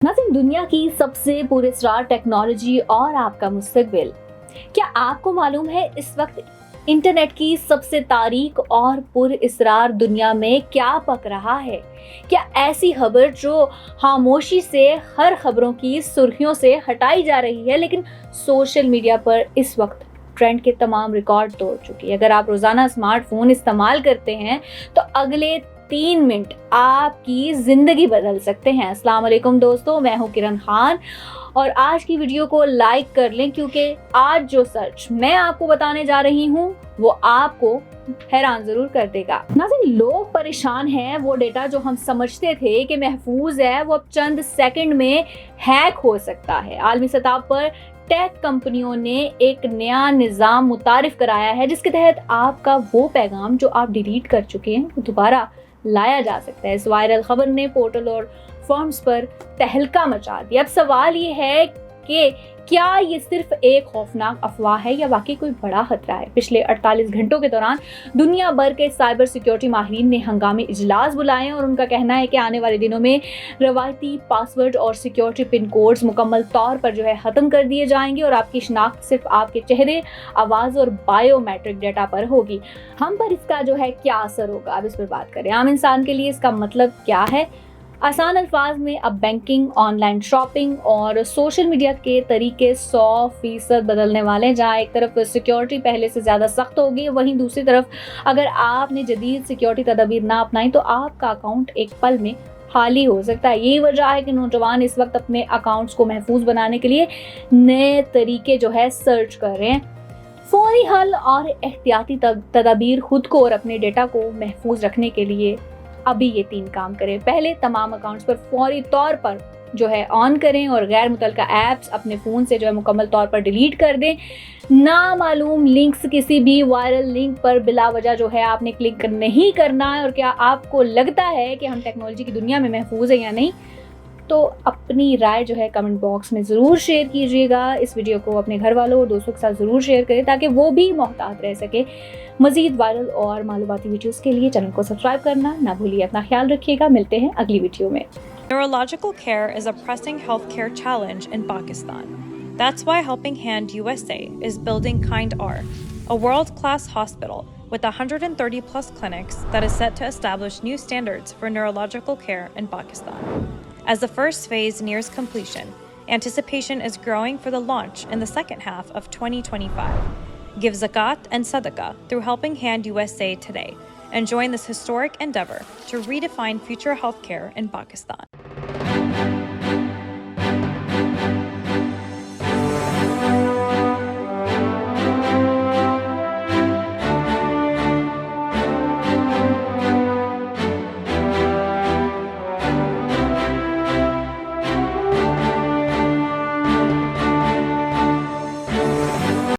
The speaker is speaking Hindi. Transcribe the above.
नाज़रीन, दुनिया की सबसे पुरस्कार टेक्नोलॉजी और आपका मुस्तकबिल। क्या आपको मालूम है इस वक्त इंटरनेट की सबसे तारीक और पुरअसरार दुनिया में क्या पक रहा है? क्या ऐसी खबर जो खामोशी से हर खबरों की सुर्खियों से हटाई जा रही है, लेकिन सोशल मीडिया पर इस वक्त ट्रेंड के तमाम रिकॉर्ड तोड़ चुकी है। अगर आप रोजाना स्मार्टफोन इस्तेमाल करते हैं तो अगले 3 मिनट आपकी जिंदगी बदल सकते हैं। अस्सलाम वालेकुम दोस्तों, मैं हूं किरण खान और आज की वीडियो को लाइक कर लें क्योंकि आज जो सच मैं आपको बताने जा रही हूं वो आपको हैरान जरूर कर देगा। नाज़रीन, लोग परेशान हैं। वो डेटा जो हम समझते थे कि महफूज है वो अब चंद सेकंड में हैक हो सकता है। आलमी सतह पर टेक कंपनियों ने एक नया निज़ाम मुतारिफ कराया है जिसके तहत आपका वो पैगाम जो आप डिलीट कर चुके हैं वो दोबारा लाया जा सकता है। इस वायरल खबर ने पोर्टल और फॉर्म्स पर तहलका मचा दिया। अब सवाल ये है कि क्या ये सिर्फ एक खौफनाक अफवाह है या वाकई कोई बड़ा खतरा है? पिछले 48 घंटों के दौरान दुनिया भर के साइबर सिक्योरिटी माहिरीन ने हंगामी इजलास बुलाए और उनका कहना है कि आने वाले दिनों में रवायती पासवर्ड और सिक्योरिटी पिन कोड्स मुकम्मल तौर पर ख़त्म कर दिए जाएंगे और आपकी शिनाख्त सिर्फ आपके चेहरे, आवाज़ और बायोमेट्रिक डेटा पर होगी। हम पर इसका क्या असर होगा, अब इस पर बात करें। आम इंसान के लिए इसका मतलब क्या है? आसान अल्फाज में अब बैंकिंग, ऑनलाइन शॉपिंग और सोशल मीडिया के तरीके 100% बदलने वाले हैं। जहाँ एक तरफ सिक्योरिटी पहले से ज़्यादा सख्त होगी, वहीं दूसरी तरफ अगर आपने जदीद सिक्योरिटी तदबीर ना अपनाई तो आपका अकाउंट एक पल में खाली हो सकता है। यही वजह है कि नौजवान इस वक्त अपने अकाउंट्स को महफूज बनाने के लिए नए तरीके सर्च कर रहे हैं। फौरी हल और एहतियाती तदबीर खुद को और अपने डेटा को महफूज रखने के लिए अभी ये 3 काम करें। पहले, तमाम अकाउंट्स पर फौरी तौर पर ऑन करें और गैर मुतल्लिका ऐप्स अपने फ़ोन से मुकम्मल तौर पर डिलीट कर दें। नामालूम लिंक्स, किसी भी वायरल लिंक पर बिला वजह आपने क्लिक नहीं करना है। और क्या आपको लगता है कि हम टेक्नोलॉजी की दुनिया में महफूज हैं या नहीं? तो अपनी राय कमेंट बॉक्स में ज़रूर शेयर कीजिएगा। इस वीडियो को अपने घर वालों और दोस्तों के साथ ज़रूर शेयर करें ताकि वो भी मोहतात रह सके। मज़ीद वायरल और मालूमाती वीडियोज़ के लिए चैनल को सब्सक्राइब करना ना भूलिए। अपना ख्याल रखिएगा। मिलते हैं अगली वीडियो में। Neurological care is a pressing healthcare challenge in Pakistan. That's why Helping Hand USA is building Kind R, a world-class hospital with 130 plus clinics that is set to establish new standards for neurological care in Pakistan. As the first phase nears completion, anticipation is growing for the launch in the second half of 2025. Give zakat and sadaqah through Helping Hand USA today and join this historic endeavor to redefine future healthcare in Pakistan.